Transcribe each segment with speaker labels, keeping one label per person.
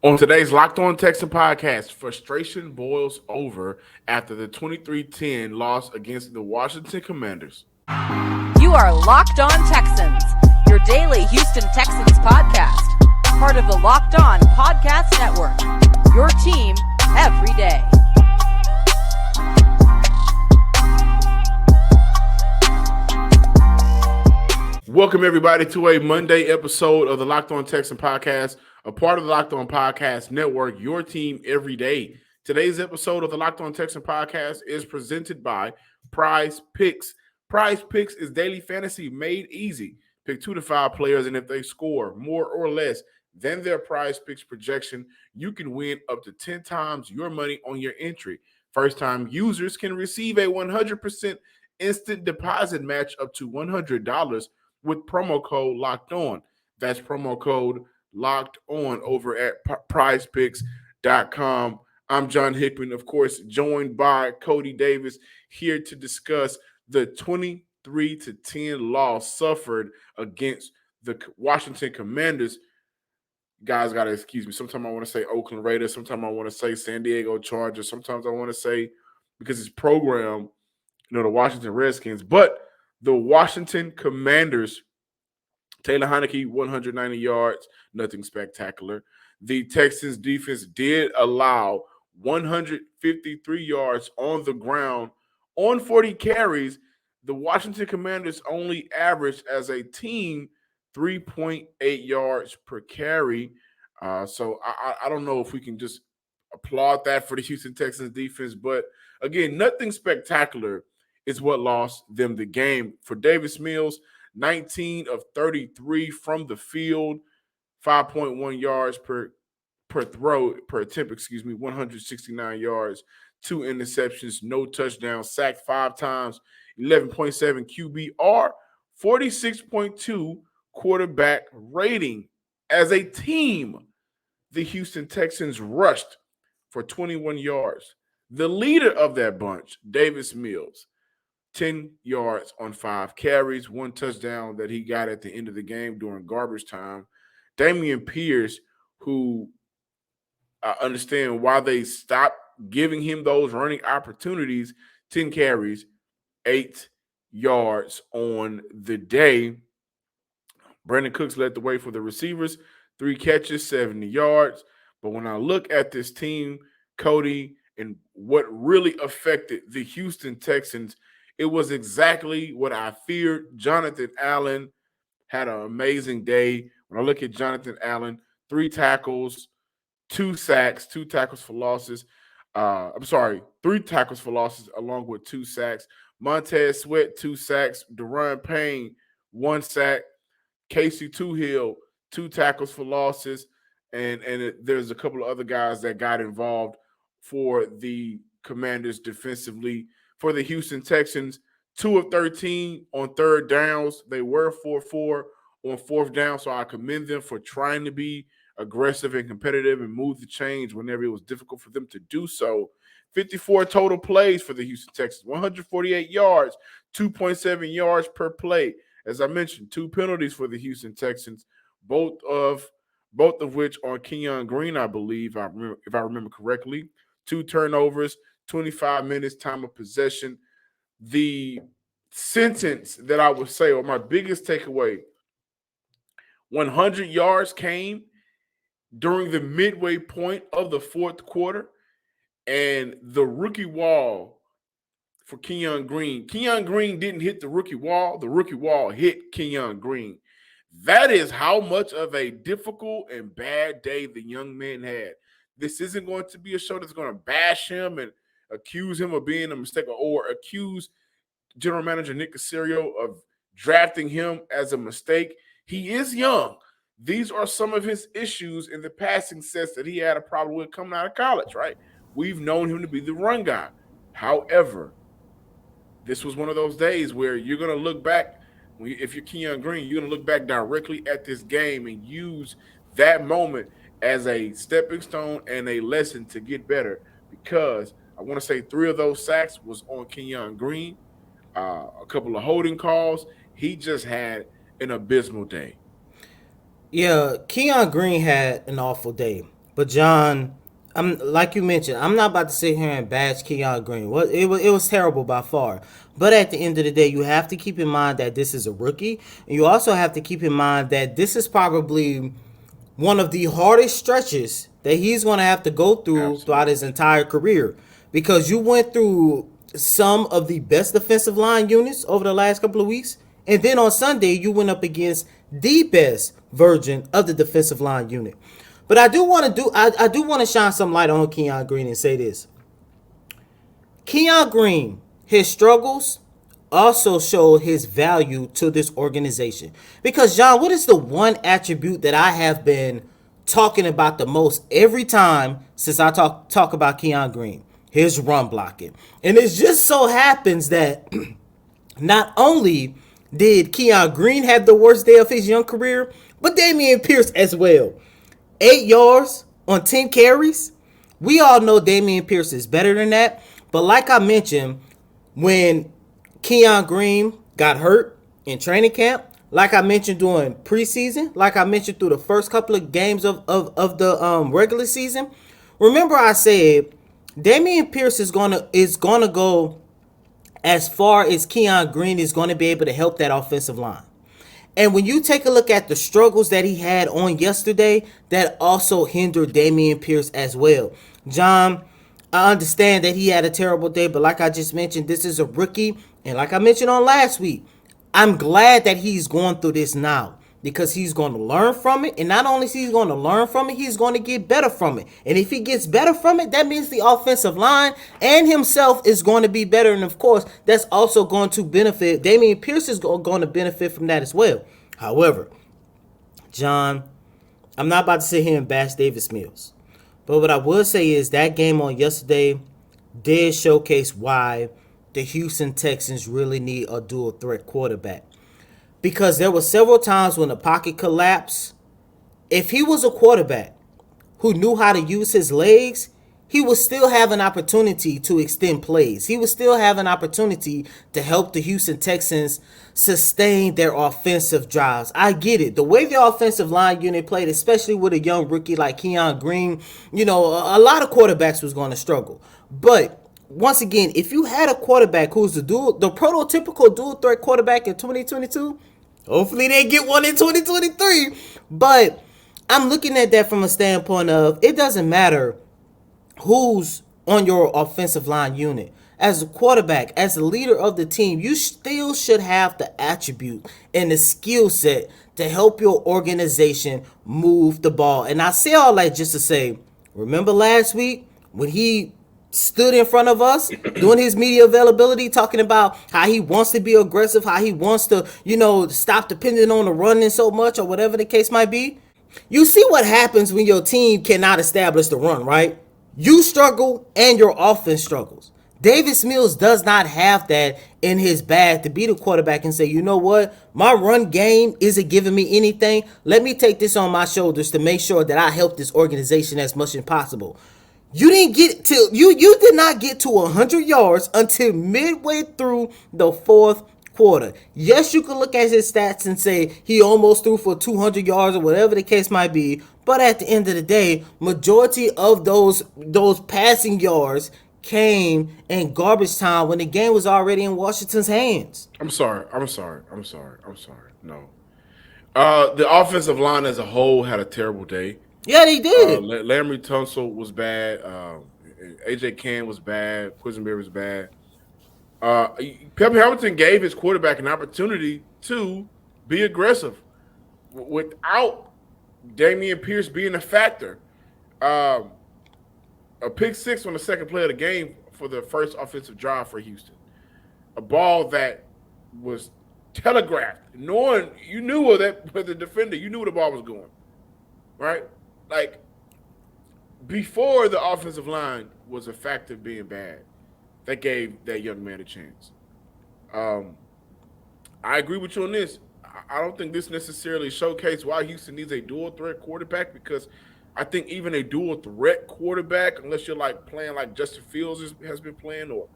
Speaker 1: On today's Locked On Texan podcast, frustration boils over after the 23-10 loss against the Washington Commanders.
Speaker 2: You are Locked On Texans, your daily Houston Texans podcast, part of the Locked On Podcast Network, your team every day.
Speaker 1: Welcome, everybody, to a Monday episode of the Locked On Texan podcast, a part of the Locked On Podcast Network, your team every day. Today's episode of the Locked On Texan podcast is presented by Prize Picks. Prize Picks is daily fantasy made easy. Pick 2 to 5 players, and if they score more or less than their Prize Picks projection, you can win up to 10 times your money on your entry. First-time users can receive a 100% instant deposit match up to $100 with promo code Locked On. That's promo code Locked On over at prizepicks.com. I'm John Hickman, of course, joined by Cody Davis, here to discuss the 23-10 loss suffered against the Washington Commanders. Guys, got to excuse me. Sometimes I want to say Oakland Raiders. Sometimes I want to say San Diego Chargers. Sometimes I want to say, because it's programmed, the Washington Redskins. But the Washington Commanders, Taylor Heineke, 190 yards, nothing spectacular. The Texans defense did allow 153 yards on the ground on 40 carries. The Washington Commanders only averaged as a team 3.8 yards per carry. So I don't know if we can just applaud that for the Houston Texans defense. But again, nothing spectacular is what lost them the game. For Davis Mills, 19 of 33 from the field, 5.1 yards per attempt, 169 yards, 2 interceptions, no touchdowns, sacked 5 times, 11.7 QBR, 46.2 quarterback rating. As a team, the Houston Texans rushed for 21 yards. The leader of that bunch, Davis Mills, 10 yards on 5 carries, 1 touchdown that he got at the end of the game during garbage time. Dameon Pierce, who I understand why they stopped giving him those running opportunities, 10 carries, 8 yards on the day. Brandon Cooks led the way for the receivers, 3 catches, 70 yards. But when I look at this team, Cody, and what really affected the Houston Texans, it was exactly what I feared. Jonathan Allen had an amazing day. When I look at Jonathan Allen, 3 tackles, 2 sacks, 2 tackles for losses. 3 tackles for losses along with 2 sacks. Montez Sweat, 2 sacks. Deron Payne, 1 sack. Casey Toohill, 2 tackles for losses. And there's a couple of other guys that got involved for the Commanders defensively. For the Houston Texans, 2 of 13 on third downs. They were 4-4 on fourth down, so I commend them for trying to be aggressive and competitive and move the chains whenever it was difficult for them to do so. 54 total plays for the Houston Texans, 148 yards, 2.7 yards per play. As I mentioned, 2 penalties for the Houston Texans, both of which on Kion Green, I believe, if I remember correctly. 2 turnovers, 25 minutes time of possession. The sentence that I would say, or my biggest takeaway, 100 yards came during the midway point of the fourth quarter, and the rookie wall for Kion Green. Kion Green didn't hit the rookie wall. The rookie wall hit Kion Green. That is how much of a difficult and bad day the young man had. This isn't going to be a show that's going to bash him and accuse him of being a mistake or accuse general manager Nick Caserio of drafting him as a mistake. He is young. These are some of his issues in the passing sets that he had a problem with coming out of college, right? We've known him to be the run guy. However, this was one of those days where you're going to look back, if you're Kion Green, you're going to look back directly at this game and use that moment as a stepping stone and a lesson to get better, because I want to say 3 of those sacks was on Kion Green, a couple of holding calls. He just had an abysmal day.
Speaker 3: Yeah, Kion Green had an awful day. But John, I'm like you mentioned, I'm not about to sit here and bash Kion Green. It was terrible by far. But at the end of the day, you have to keep in mind that this is a rookie, and you also have to keep in mind that this is probably one of the hardest stretches that he's going to have to go through throughout his
Speaker 1: Absolutely.
Speaker 3: entire career, because you went through some of the best defensive line units over the last couple of weeks, and then on Sunday you went up against the best version of the defensive line unit. But I do want to shine some light on Kion Green and say this. Kion Green, his struggles also show his value to this organization. Because John, what is the one attribute that I have been talking about the most every time since I talk about Kion Green? His run blocking. And it just so happens that not only did Kion Green have the worst day of his young career, but Dameon Pierce as well. 8 yards on 10 carries. We all know Dameon Pierce is better than that. But like I mentioned, when Kion Green got hurt in training camp, like I mentioned during preseason, like I mentioned through the first couple of games of the regular season, remember I said Dameon Pierce is gonna go as far as Kion Green is going to be able to help that offensive line. And when you take a look at the struggles that he had on yesterday, that also hindered Dameon Pierce as well. John, I understand that he had a terrible day, but like I just mentioned, this is a rookie. And like I mentioned on last week, I'm glad that he's going through this now, because he's going to learn from it. And not only is he going to learn from it, he's going to get better from it. And if he gets better from it, that means the offensive line and himself is going to be better. And of course, that's also going to benefit. Dameon Pierce is going to benefit from that as well. However, John, I'm not about to sit here and bash Davis Mills. But what I will say is that game on yesterday did showcase why the Houston Texans really need a dual threat quarterback. Because there were several times when the pocket collapsed. If he was a quarterback who knew how to use his legs, he would still have an opportunity to extend plays. He would still have an opportunity to help the Houston Texans sustain their offensive drives. I get it. The way the offensive line unit played, especially with a young rookie like Kion Green, a lot of quarterbacks was going to struggle. But once again, if you had a quarterback who's the prototypical dual threat quarterback in 2022, hopefully they get one in 2023. But I'm looking at that from a standpoint of it doesn't matter who's on your offensive line unit. As a quarterback, as a leader of the team, you still should have the attribute and the skill set to help your organization move the ball. And I say all that just to say, remember last week when he stood in front of us doing his media availability, talking about how he wants to be aggressive, how he wants to, stop depending on the running so much or whatever the case might be. You see what happens when your team cannot establish the run, right? You struggle and your offense struggles. Davis Mills does not have that in his bag to be the quarterback and say, you know what, my run game isn't giving me anything. Let me take this on my shoulders to make sure that I help this organization as much as possible. You did not get to 100 yards until midway through the fourth quarter. Yes, you can look at his stats and say he almost threw for 200 yards or whatever the case might be, but at the end of the day, majority of those passing yards came in garbage time when the game was already in Washington's hands.
Speaker 1: I'm sorry. No. The offensive line as a whole had a terrible day.
Speaker 3: Yeah, they did.
Speaker 1: Larry Tunsil was bad. AJ Cann was bad. Quisenberry was bad. Pepper Hamilton gave his quarterback an opportunity to be aggressive without Dameon Pierce being a factor. A pick six on the second play of the game for the first offensive drive for Houston. A ball that was telegraphed. You knew where the defender, you knew where the ball was going. Right? Like, before the offensive line was a factor being bad, that gave that young man a chance. I agree with you on this. I don't think this necessarily showcased why Houston needs a dual threat quarterback, because I think even a dual threat quarterback, unless you're like playing like Justin Fields has been playing, or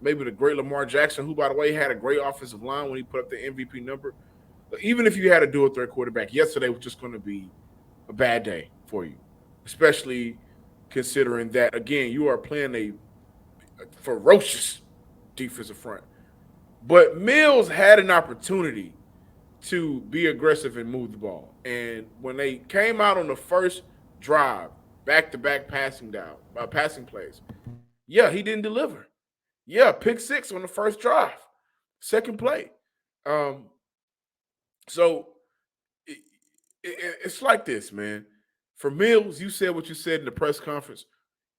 Speaker 1: maybe the great Lamar Jackson, who, by the way, had a great offensive line when he put up the MVP number. But even if you had a dual threat quarterback, yesterday was just going to be a bad day for you. especially considering that, again, you are playing a ferocious defensive front. But Mills had an opportunity to be aggressive and move the ball. And when they came out on the first drive, back to back passing plays, yeah, he didn't deliver. Yeah, pick six on the first drive, second play. Um, so it, it's like this, man. For Mills, you said what you said in the press conference.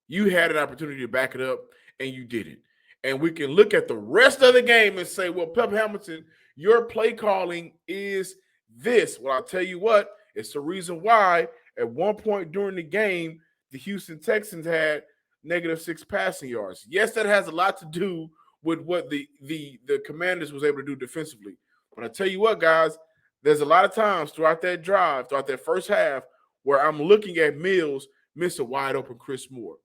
Speaker 1: You had an opportunity to back it up, and you didn't. And we can look at the rest of the game and say, well, Pep Hamilton, your play calling is this. Well, I'll tell you what, it's the reason why at one point during the game, the Houston Texans had -6 passing yards. Yes, that has a lot to do with what the Commanders was able to do defensively. But I tell you what, guys, there's a lot of times throughout that drive, throughout that first half, where I'm looking at Mills miss a wide open Chris Moore.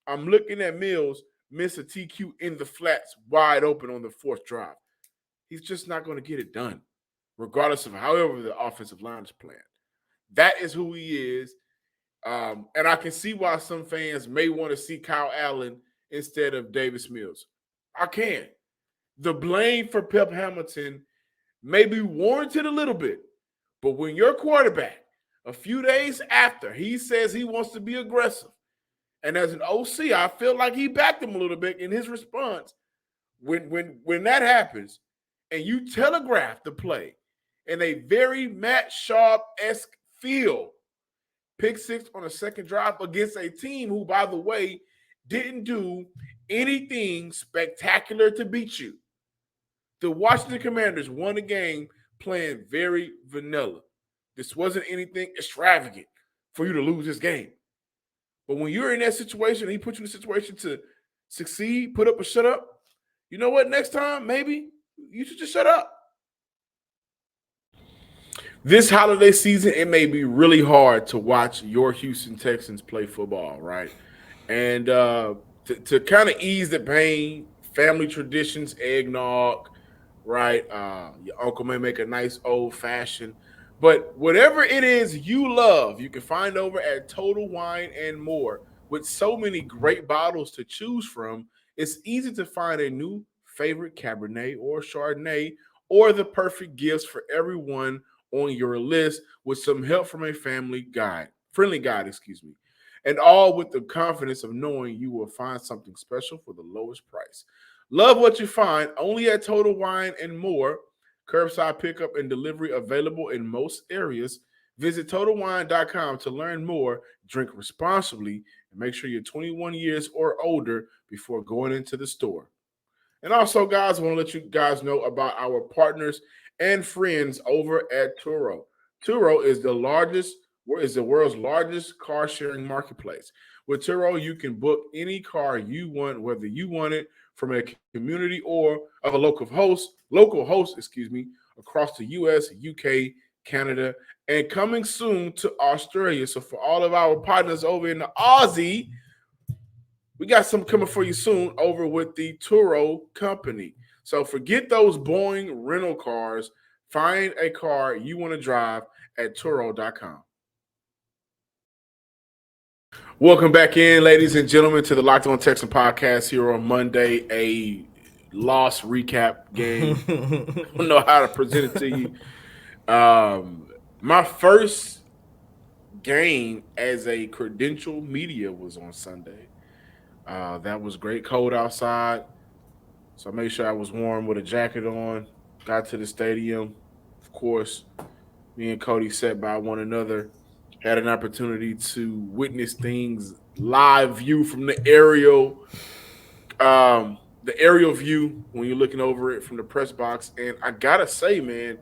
Speaker 1: I'm looking at Mills miss a TQ in the flats wide open on the fourth drive. He's just not going to get it done, regardless of however the offensive line is playing. That is who he is. And I can see why some fans may want to see Kyle Allen instead of Davis Mills. I can. The blame for Pep Hamilton may be warranted a little bit, but when your quarterback, a few days after, he says he wants to be aggressive, and as an OC, I feel like he backed him a little bit in his response. When that happens, and you telegraph the play in a very Matt Schaub-esque feel, pick six on a second drive against a team who, by the way, didn't do anything spectacular to beat you. The Washington Commanders won the game playing very vanilla. This wasn't anything extravagant for you to lose this game. But when you're in that situation, he put you in a situation to succeed, put up or shut up, you know what? Next time, maybe you should just shut up. This holiday season, it may be really hard to watch your Houston Texans play football, right? And to kind of ease the pain, family traditions, eggnog, right? Your uncle may make a nice old fashioned. But whatever it is you love, you can find over at Total Wine and More. With so many great bottles to choose from, it's easy to find a new favorite Cabernet or Chardonnay or the perfect gifts for everyone on your list with some help from a friendly guide, and all with the confidence of knowing you will find something special for the lowest price. Love what you find only at Total Wine and More. Curbside pickup and delivery available in most areas. Visit TotalWine.com to learn more, drink responsibly, and make sure you're 21 years or older before going into the store. And also, guys, I want to let you guys know about our partners and friends over at Turo. Turo is the world's largest car sharing marketplace. With Turo, you can book any car you want, whether you want it from a community or of a local host, across the US, UK, Canada, and coming soon to Australia. So for all of our partners over in the Aussie, we got some coming for you soon over with the Turo company. So forget those Boeing rental cars. Find a car you want to drive at Turo.com. Welcome back in, ladies and gentlemen, to the Locked On Texan podcast here on Monday, a loss recap game. I don't know how to present it to you. My first game as a credential media was on Sunday. That was great, cold outside, so I made sure I was warm with a jacket on. Got to the stadium. Of course, me and Cody sat by one another, had an opportunity to witness things live view from the aerial view when you're looking over it from the press box. And I gotta say, man,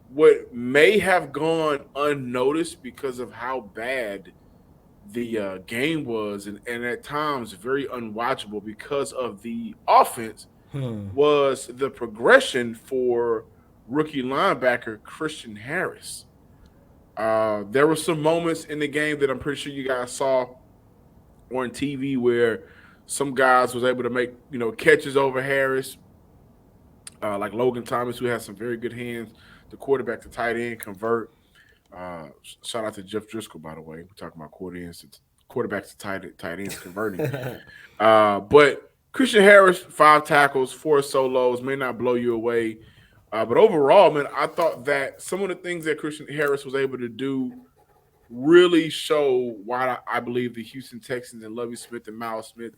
Speaker 1: what may have gone unnoticed because of how bad the game was, and at times very unwatchable because of the offense, was the progression for rookie linebacker Christian Harris. There were some moments in the game that I'm pretty sure you guys saw on TV where some guys was able to make catches over Harris, like Logan Thomas, who has some very good hands. The quarterback, the tight end, convert. Shout out to Jeff Driscoll, by the way. We're talking about quarterbacks to tight ends converting. But Christian Harris, 5 tackles, 4 solos, may not blow you away. But overall, man, I thought that some of the things that Christian Harris was able to do really show why I believe the Houston Texans and Lovie Smith and Miles Smith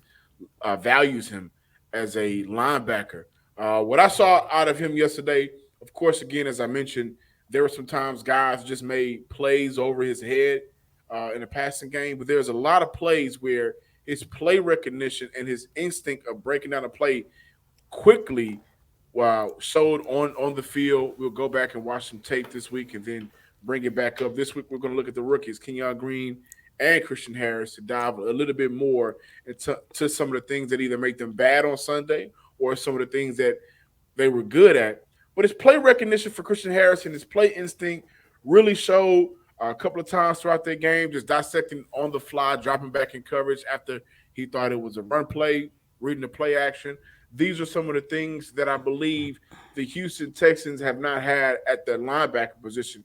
Speaker 1: values him as a linebacker. What I saw out of him yesterday, of course, again, as I mentioned, there were some times guys just made plays over his head in the passing game, but there's a lot of plays where his play recognition and his instinct of breaking down a play quickly showed on the field. We'll go back and watch some tape this week and then bring it back up. This week we're going to look at the rookies, Kion Green and Christian Harris, to dive a little bit more into some of the things that either make them bad on Sunday or some of the things that they were good at. But his play recognition for Christian Harris and his play instinct really showed a couple of times throughout that game, just dissecting on the fly, dropping back in coverage after he thought it was a run play, reading the play action. These are some of the things that I believe the Houston Texans have not had at the linebacker position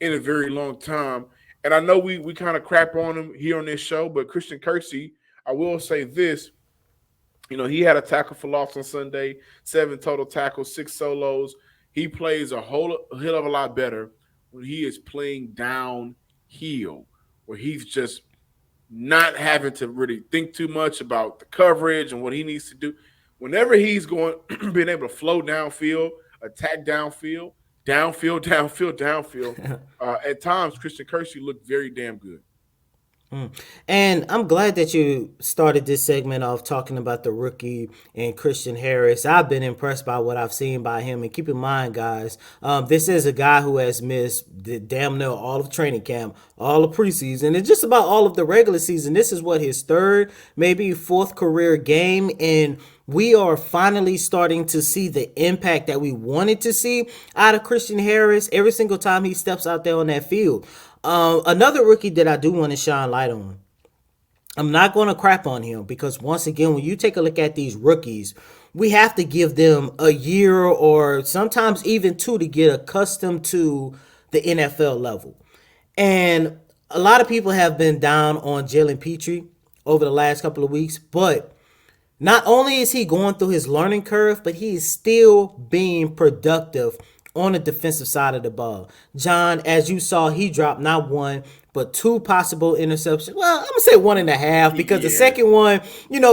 Speaker 1: in a very long time. And I know we kind of crap on him here on this show, but Christian Kirksey, I will say this, he had a tackle for loss on Sunday, 7 total tackles, 6 solos. He plays a hell of a lot better when he is playing downhill, where he's just not having to really think too much about the coverage and what he needs to do. Whenever he's being able to flow downfield, attack downfield, at times Christian Kirksey looked very damn good.
Speaker 3: And I'm glad that you started this segment off talking about the rookie and Christian Harris. I've been impressed by what I've seen by him. And keep in mind, guys, this is a guy who has missed damn near all of training camp, all of preseason, and just about all of the regular season. This is his 3rd, maybe 4th career game. And we are finally starting to see the impact that we wanted to see out of Christian Harris every single time he steps out there on that field. Another rookie that I do want to shine light on. I'm not going to crap on him because, once again, when you take a look at these rookies, we have to give them a year or sometimes even 2 to get accustomed to the NFL level. And a lot of people have been down on Jalen Pitre over the last couple of weeks, but not only is he going through his learning curve, but he is still being productive on the defensive side of the ball. John, as you saw, he dropped not 1, but 2 possible interceptions. Well, I'm going to say 1.5 because the second one,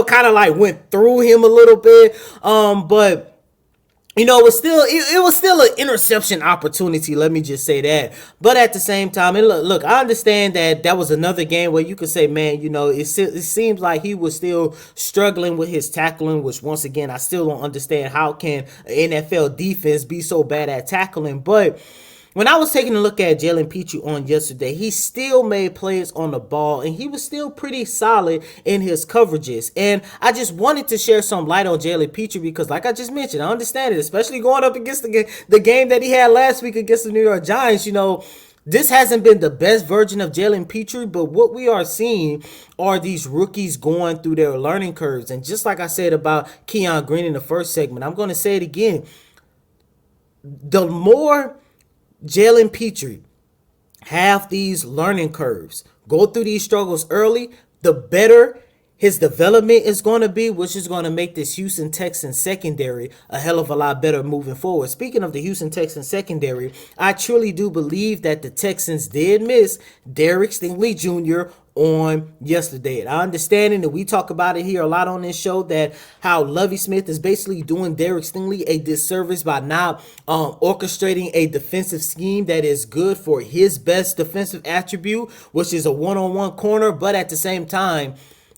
Speaker 3: kind of like went through him a little bit. But it was still an interception opportunity. Let me just say that. But at the same time, and look, I understand that was another game where you could say, man, it seems like he was still struggling with his tackling, which, once again, I still don't understand how can an NFL defense be so bad at tackling. But when I was taking a look at Jalen Pitre on yesterday, he still made plays on the ball, and he was still pretty solid in his coverages. And I just wanted to share some light on Jalen Pitre because, like I just mentioned, I understand it, especially going up against the game that he had last week against the New York Giants. This hasn't been the best version of Jalen Pitre, but what we are seeing are these rookies going through their learning curves. And just like I said about Kion Green in the first segment, I'm going to say it again. The more Jalen Pitre have these learning curves, go through these struggles early, the better his development is going to be, which is going to make this Houston Texans secondary a hell of a lot better moving forward. Speaking of the Houston Texans secondary, I truly do believe that the Texans did miss Derek Stingley Jr. on yesterday. And I understand, and we talk about it here a lot on this show, that how Lovie Smith is basically doing Derek Stingley a disservice by not orchestrating a defensive scheme that is good for his best defensive attribute, which is a one-on-one corner. But at the same time,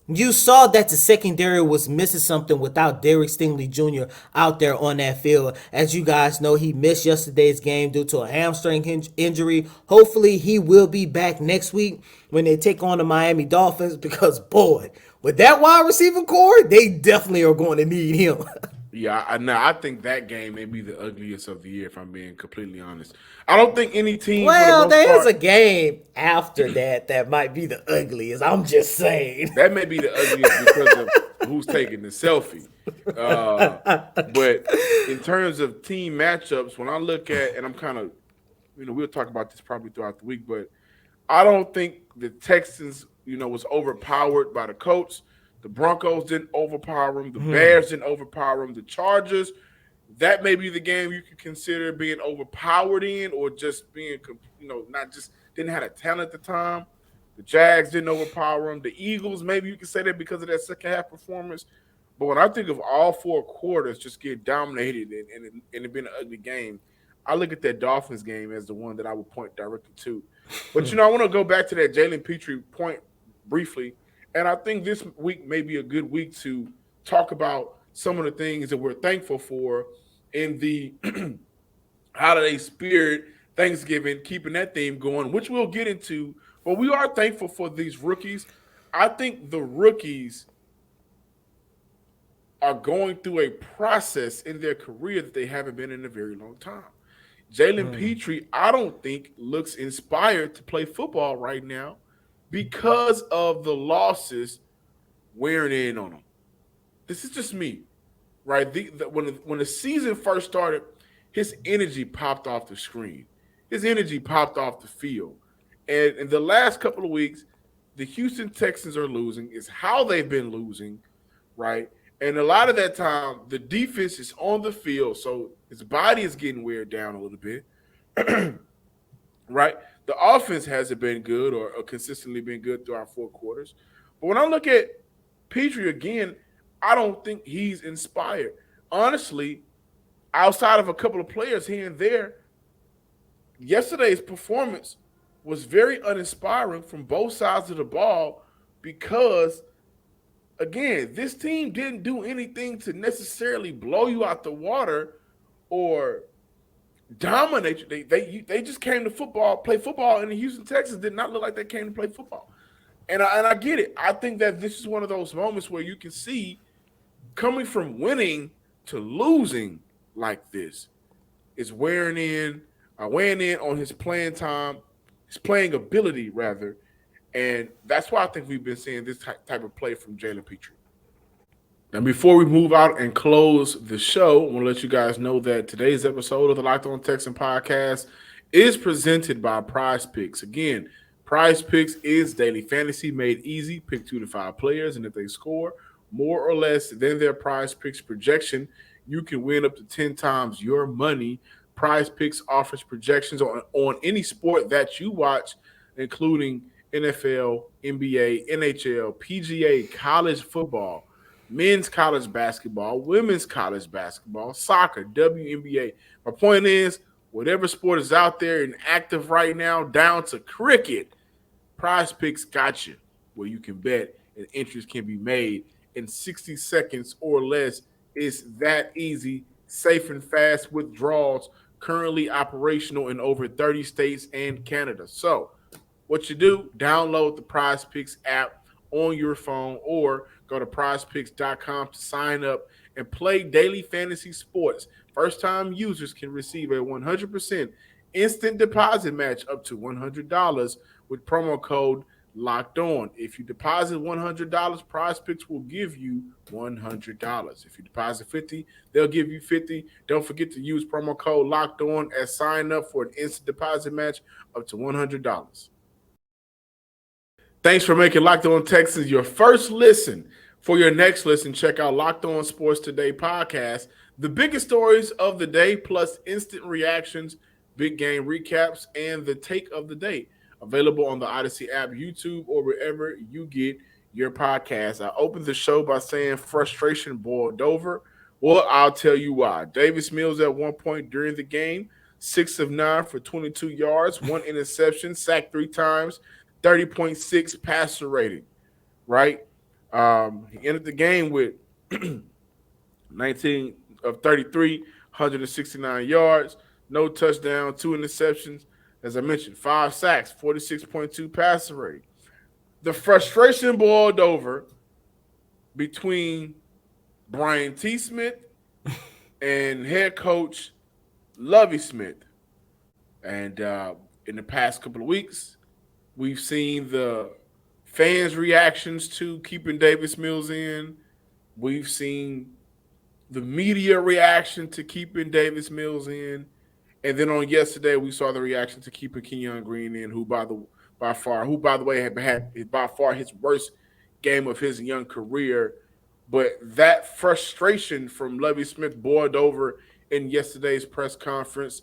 Speaker 3: you saw that the secondary was missing something without Derek Stingley Jr. out there on that field. As you guys know, he missed yesterday's game due to a hamstring injury. Hopefully, he will be back next week when they take on the Miami Dolphins because, boy, with that wide receiver core, they definitely are going to need him.
Speaker 1: Yeah, I think that game may be the ugliest of the year, if I'm being completely honest. I don't think any team.
Speaker 3: Well, there's a game after that might be the ugliest. I'm just saying.
Speaker 1: That may be the ugliest because of who's taking the selfie. But in terms of team matchups, when I look at, and I'm kind of, we'll talk about this probably throughout the week, but I don't think the Texans was overpowered by the Colts. The Broncos didn't overpower them. The Bears didn't overpower them. The Chargers, that may be the game you could consider being overpowered in, or just being, not just didn't have a talent at the time. The Jags didn't overpower them. The Eagles, maybe you could say that because of that second half performance. But when I think of all four quarters just getting dominated and it being an ugly game, I look at that Dolphins game as the one that I would point directly to. But I want to go back to that Jalen Pitre point briefly, and I think this week may be a good week to talk about some of the things that we're thankful for in the holiday spirit, Thanksgiving, keeping that theme going, which we'll get into. But we are thankful for these rookies. I think the rookies are going through a process in their career that they haven't been in a very long time. Jalen Pitre, I don't think, looks inspired to play football right now because of the losses wearing in on him. This is just me, right? When the season first started, his energy popped off the screen. His energy popped off the field. And in the last couple of weeks, the Houston Texans are losing. It's how they've been losing, right? And a lot of that time, the defense is on the field, so his body is getting wear down a little bit, right? The offense hasn't been good or consistently been good throughout four quarters. But when I look at Pitre again, I don't think he's inspired. Honestly, outside of a couple of players here and there, yesterday's performance was very uninspiring from both sides of the ball because – again, this team didn't do anything to necessarily blow you out the water or dominate you. They just came to play football, and the Houston Texans did not look like they came to play football. And I get it. I think that this is one of those moments where you can see coming from winning to losing like this is weighing in on his playing time, his playing ability rather. And that's why I think we've been seeing this type of play from Jalen Pitre. Now, before we move out and close the show, I want to let you guys know that today's episode of the Locked On Texans podcast is presented by Prize Picks. Again, Prize Picks is daily fantasy made easy. Pick 2 to 5 players, and if they score more or less than their Prize Picks projection, you can win up to 10 times your money. Prize Picks offers projections on any sport that you watch, including NFL, NBA, NHL, PGA, college football, men's college basketball, women's college basketball, soccer, WNBA. My point is, whatever sport is out there and active right now, down to cricket, Prize Picks got you where you can bet and entries can be made in 60 seconds or less. It's that easy, safe and fast withdrawals, currently operational in over 30 states and Canada. So, what you do, download the Prize Picks app on your phone or go to prizepicks.com to sign up and play daily fantasy sports. First-time users can receive a 100% instant deposit match up to $100 with promo code Locked On. If you deposit $100, Prize Picks will give you $100. If you deposit $50, they'll give you $50. Don't forget to use promo code Locked On as sign up for an instant deposit match up to $100. Thanks for making Locked On Texans your first listen. For your next listen, check out Locked On Sports Today podcast, the biggest stories of the day, plus instant reactions, big game recaps, and the take of the day. Available on the Odyssey app, YouTube, or wherever you get your podcast. I opened the show by saying frustration boiled over. Well, I'll tell you why. Davis Mills at one point during the game, 6 of 9 for 22 yards, 1 interception, sacked 3 times, 30.6 passer rating, right? He ended the game with 19 of 33, 169 yards, no touchdown, 2 interceptions. As I mentioned, 5 sacks, 46.2 passer rating. The frustration boiled over between Brian T. Smith and head coach Lovie Smith. And in the past couple of weeks, we've seen the fans' reactions to keeping Davis Mills in. We've seen the media reaction to keeping Davis Mills in. And then on yesterday, we saw the reaction to keeping Kion Green in, who, by by far, who, by the way, had by far his worst game of his young career. But that frustration from Lovie Smith boiled over in yesterday's press conference.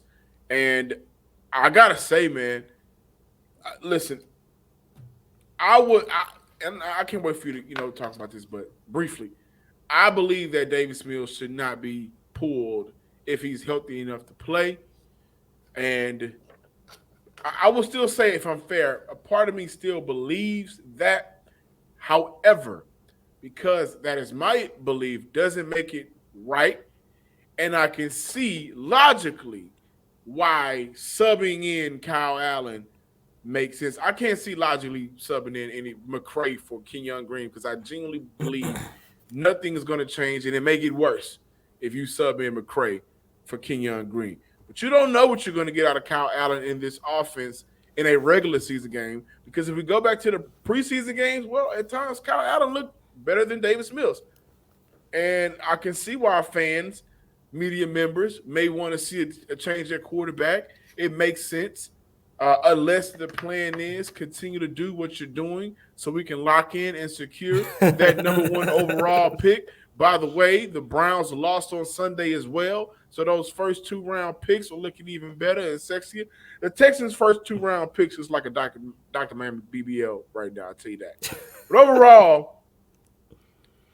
Speaker 1: And I got to say, man, listen, and I can't wait for you to, talk about this, but briefly, I believe that Davis Mills should not be pulled if he's healthy enough to play. And I will still say, if I'm fair, a part of me still believes that. However, because that is my belief, doesn't make it right. And I can see logically why subbing in Kyle Allen makes sense. I can't see logically subbing in any McCray for Kion Green because I genuinely believe nothing is going to change, and it may get worse if you sub in McCray for Kion Green. But you don't know what you're going to get out of Kyle Allen in this offense in a regular season game because if we go back to the preseason games, well, at times Kyle Allen looked better than Davis Mills. And I can see why fans, media members, may want to see a change at quarterback. It makes sense. Unless the plan is continue to do what you're doing so we can lock in and secure that number 1 overall pick. By the way, the Browns lost on Sunday as well, so those first 2-round picks are looking even better and sexier. The Texans' first 2-round picks is like a Dr. Miami BBL right now, I'll tell you that. But overall,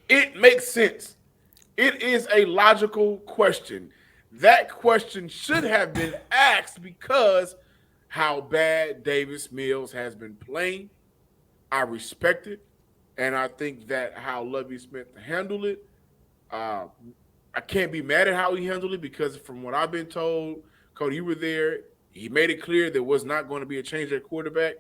Speaker 1: it makes sense. It is a logical question. That question should have been asked because how bad Davis Mills has been playing. I respect it. And I think that how Lovie Smith handled it, I can't be mad at how he handled it because from what I've been told, Cody, you were there, he made it clear there was not going to be a change at quarterback,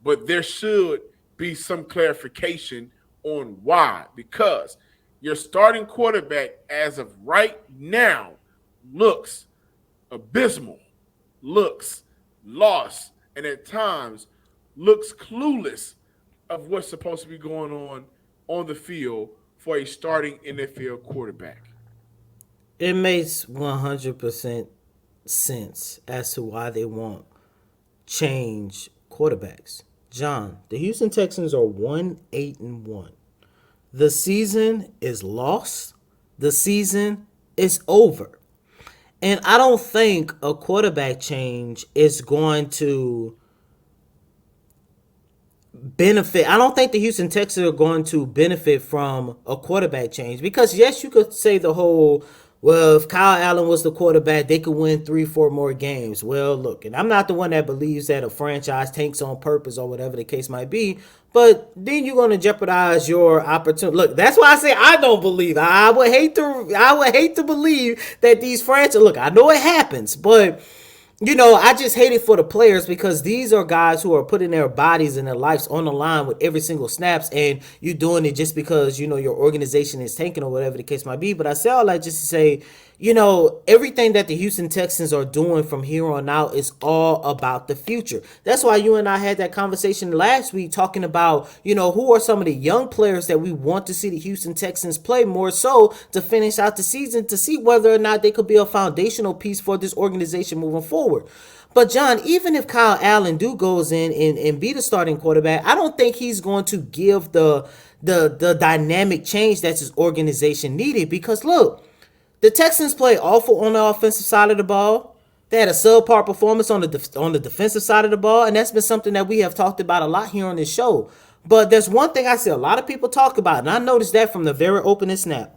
Speaker 1: but there should be some clarification on why. Because your starting quarterback as of right now looks abysmal, looks lost, and at times looks clueless of what's supposed to be going on the field for a starting NFL quarterback.
Speaker 3: It makes 100% sense as to why they won't change quarterbacks. John, the Houston Texans are 1-8-1. The season is lost. The season is over. And I don't think a quarterback change is going to benefit. I don't think the Houston Texans are going to benefit from a quarterback change because, yes, you could say the whole, well, if Kyle Allen was the quarterback, they could win 3-4 more games. Well, look, and I'm not the one that believes that a franchise tanks on purpose or whatever the case might be, but then you're going to jeopardize your opportunity. Look, that's why I say I don't believe. I would hate to believe that these franchises, look, I know it happens, but I just hate it for the players because these are guys who are putting their bodies and their lives on the line with every single snaps, and you doing it just because, your organization is tanking or whatever the case might be. But I say all that just to say, everything that the Houston Texans are doing from here on out is all about the future. That's why you and I had that conversation last week talking about, who are some of the young players that we want to see the Houston Texans play more so to finish out the season to see whether or not they could be a foundational piece for this organization moving forward. But John, even if Kyle Allen goes in and be the starting quarterback, I don't think he's going to give the dynamic change that his organization needed because look, the Texans play awful on the offensive side of the ball. They had a subpar performance on the defensive side of the ball, and that's been something that we have talked about a lot here on this show. But there's one thing I see a lot of people talk about, and I noticed that from the very opening snap.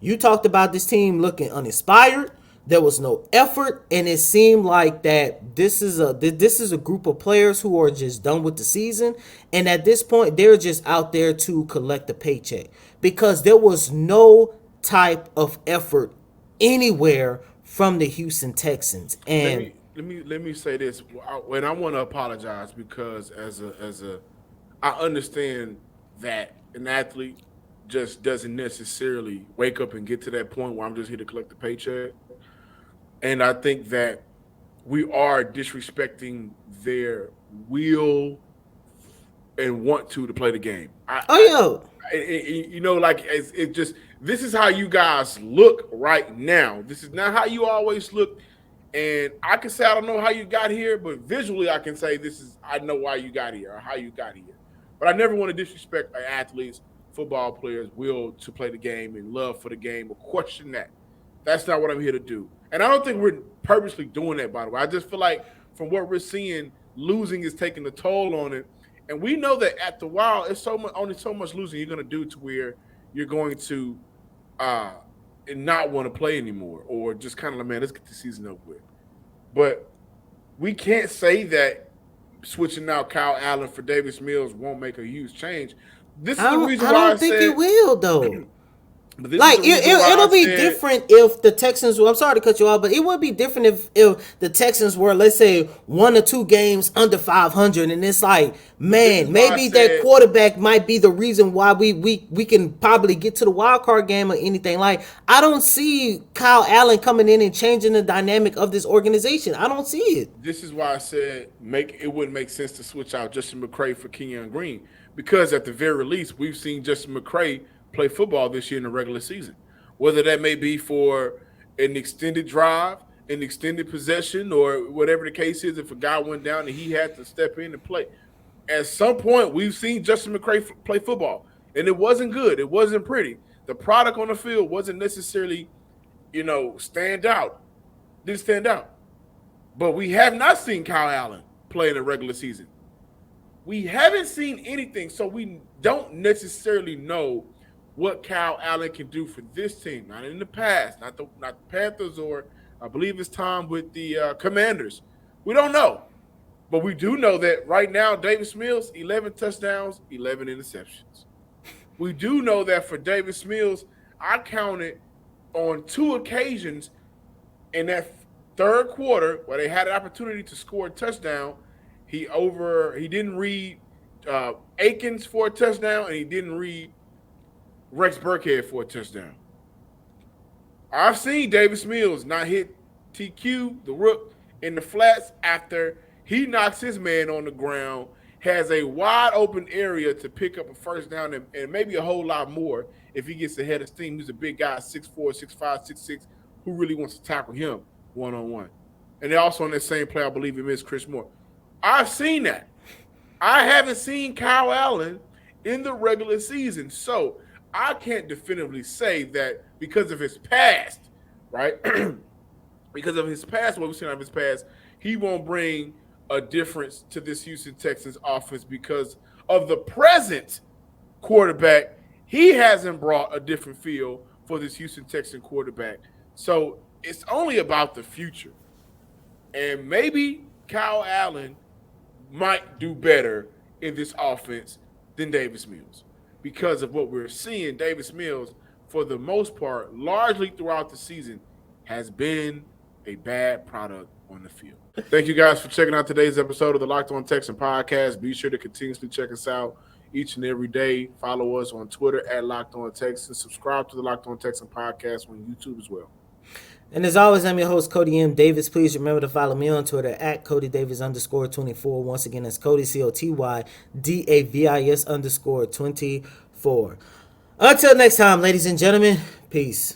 Speaker 3: You talked about this team looking uninspired. There was no effort, and it seemed like that this is a group of players who are just done with the season, and at this point, they're just out there to collect a paycheck because there was no type of effort anywhere from the Houston Texans. And
Speaker 1: let me say this, and I want to apologize because I understand that an athlete just doesn't necessarily wake up and get to that point where I'm just here to collect the paycheck. And I think that we are disrespecting their will and want to play the game. This is how you guys look right now. This is not how you always look And I can say I don't know how you got here, but visually I can say I know why you got here or how you got here. But I never want to disrespect our athletes, football players' will to play the game and love for the game or question that. That's not what I'm here to do. And I don't think we're purposely doing that, by the way. I just feel like from what we're seeing, losing is taking a toll on it. And we know that at the Wild, it's only so much losing you're going to do to where you're going to uh, not want to play anymore or just kind of like, man, let's get the season over with. But we can't say that switching out Kyle Allen for Davis Mills won't make a huge change. This is the reason why I
Speaker 3: don't think
Speaker 1: said
Speaker 3: it will, though.
Speaker 1: But this
Speaker 3: Like
Speaker 1: is the reason why
Speaker 3: it'll
Speaker 1: I
Speaker 3: be
Speaker 1: said-
Speaker 3: different if the Texans. Well, I'm sorry to cut you off, but it would be different if the Texans were, let's say, 1 or 2 games under 500, and it's like, man, maybe that quarterback might be the reason why we can probably get to the wild card game or anything. Like, I don't see Kyle Allen coming in and changing the dynamic of this organization. I don't see it.
Speaker 1: This is why I said it wouldn't make sense to switch out Justin McCray for Kion Green, because at the very least we've seen Justin McCray play football this year in the regular season, whether that may be for an extended drive, an extended possession, or whatever the case is. If a guy went down and he had to step in and play, at some point we've seen Justin McCray play football, and it wasn't good. It wasn't pretty. The product on the field wasn't necessarily, stand out. Didn't stand out. But we have not seen Kyle Allen play in the regular season. We haven't seen anything, so we don't necessarily know what Kyle Allen can do for this team. Not in the past, not the Panthers, or I believe it's time with the Commanders. We don't know. But we do know that right now, Davis Mills, 11 touchdowns, 11 interceptions. We do know that for Davis Mills, I counted on 2 occasions in that third quarter where they had an opportunity to score a touchdown. He didn't read Akins for a touchdown, and he didn't read Rex Burkhead for a touchdown. I've seen Davis Mills not hit TQ, the rook, in the flats after he knocks his man on the ground, has a wide open area to pick up a first down and maybe a whole lot more if he gets ahead of steam. He's a big guy, 6'4", 6'5", 6'6", who really wants to tackle him one-on-one. And also on that same play, I believe he missed Chris Moore. I've seen that. I haven't seen Kyle Allen in the regular season. So I can't definitively say that because of his past, right? Because of his past, what we've seen of his past, he won't bring a difference to this Houston Texans offense. Because of the present quarterback, he hasn't brought a different feel for this Houston Texan quarterback. So it's only about the future. And maybe Kyle Allen might do better in this offense than Davis Mills. Because of what we're seeing, Davis Mills, for the most part, largely throughout the season, has been a bad product on the field. Thank you guys for checking out today's episode of the Locked On Texan podcast. Be sure to continuously check us out each and every day. Follow us on Twitter at Locked On Texan. Subscribe to the Locked On Texan podcast on YouTube as well.
Speaker 3: And as always, I'm your host, Cody M. Davis. Please remember to follow me on Twitter at CodyDavis_24. Once again, that's Cody, COTYDAVIS_24. Until next time, ladies and gentlemen, peace.